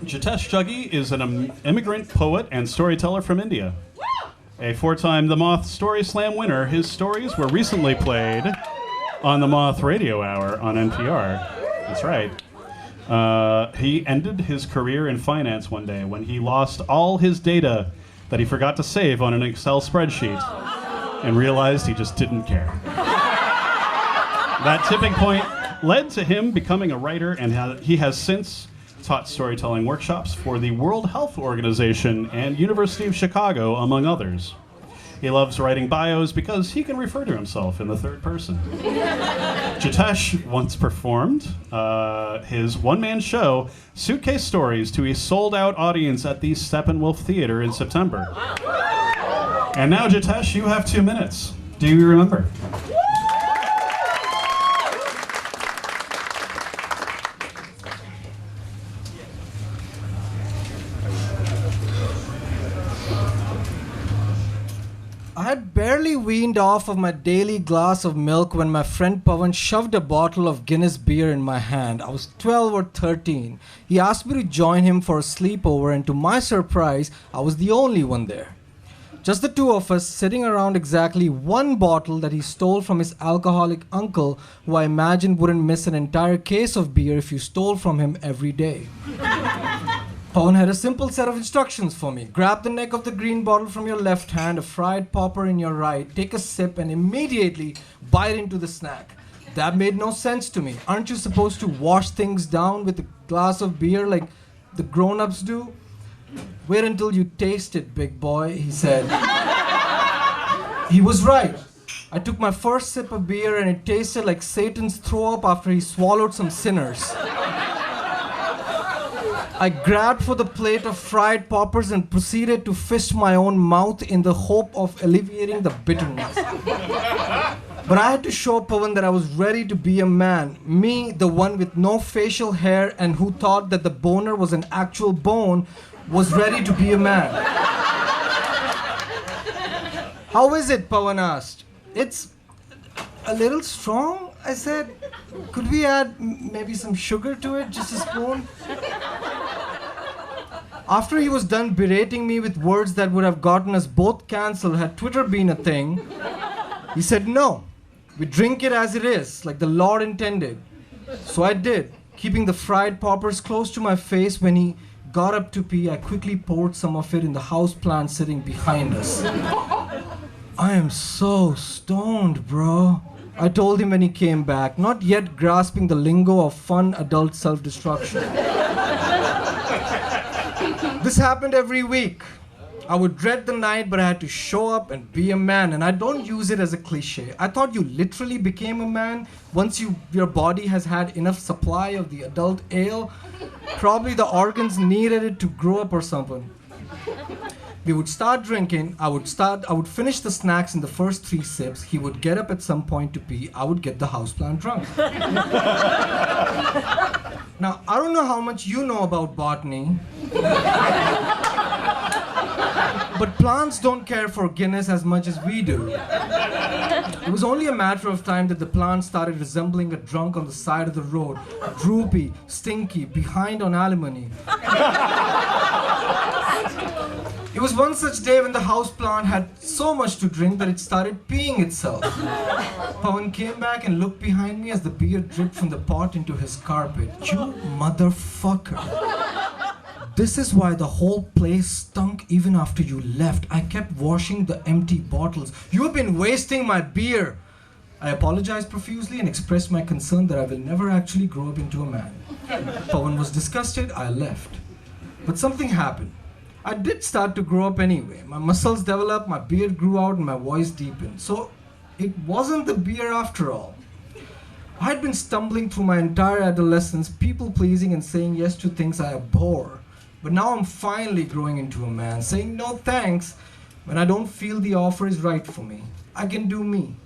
Jitesh Jaggi is an immigrant poet and storyteller from India. A four-time The Moth Story Slam winner, his stories were recently played on the Moth Radio Hour on NPR. That's right. He ended his career in finance one day when he lost all his data that he forgot to save on an Excel spreadsheet and realized he just didn't care. That tipping point led to him becoming a writer, and he has since taught storytelling workshops for the World Health Organization and University of Chicago, among others. He loves writing bios because he can refer to himself in the third person. Jitesh once performed his one-man show, Suitcase Stories, to a sold-out audience at the Steppenwolf Theater in September. And now, Jitesh, you have 2 minutes. Do you remember? I had barely weaned off of my daily glass of milk when my friend Pawan shoved a bottle of Guinness beer in my hand. I was 12 or 13. He asked me to join him for a sleepover, and to my surprise, I was the only one there. Just the two of us sitting around exactly one bottle that he stole from his alcoholic uncle, who I imagine wouldn't miss an entire case of beer if you stole from him every day. Pawan had a simple set of instructions for me. Grab the neck of the green bottle from your left hand, a fried popper in your right, take a sip, and immediately bite into the snack. That made no sense to me. Aren't you supposed to wash things down with a glass of beer like the grown-ups do? Wait until you taste it, big boy, he said. He was right. I took my first sip of beer and it tasted like Satan's throw up after he swallowed some sinners. I grabbed for the plate of fried poppers and proceeded to fist my own mouth in the hope of alleviating the bitterness. But I had to show Pawan that I was ready to be a man. Me, the one with no facial hair and who thought that the boner was an actual bone, was ready to be a man. How is it? Pawan asked. It's a little strong, I said. Could we add maybe some sugar to it, just a spoon? After he was done berating me with words that would have gotten us both cancelled had Twitter been a thing, he said, no, we drink it as it is, like the Lord intended. So I did, keeping the fried poppers close to my face. When he got up to pee, I quickly poured some of it in the houseplant sitting behind us. I am so stoned, bro, I told him when he came back, not yet grasping the lingo of fun adult self-destruction. This happened every week. I would dread the night, but I had to show up and be a man. And I don't use it as a cliche. I thought you literally became a man once your body has had enough supply of the adult ale. Probably the organs needed it to grow up or something. We would start drinking. I would finish the snacks in the first 3 sips. He would get up at some point to pee. I would get the houseplant drunk. Now, I don't know how much you know about botany, but plants don't care for Guinness as much as we do. It was only a matter of time that the plant started resembling a drunk on the side of the road, droopy, stinky, behind on alimony. It was one such day when the houseplant had so much to drink that it started peeing itself. Pawan came back and looked behind me as the beer dripped from the pot into his carpet. You motherfucker. This is why the whole place stunk even after you left. I kept washing the empty bottles. You have been wasting my beer. I apologized profusely and expressed my concern that I will never actually grow up into a man. Pawan was disgusted. I left. But something happened. I did start to grow up anyway. My muscles developed, my beard grew out, and my voice deepened. So it wasn't the beer after all. I had been stumbling through my entire adolescence, people-pleasing and saying yes to things I abhor. But now I'm finally growing into a man, saying no thanks when I don't feel the offer is right for me. I can do me.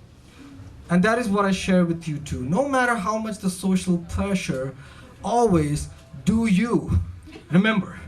And that is what I share with you too. No matter how much the social pressure, always do you. Remember.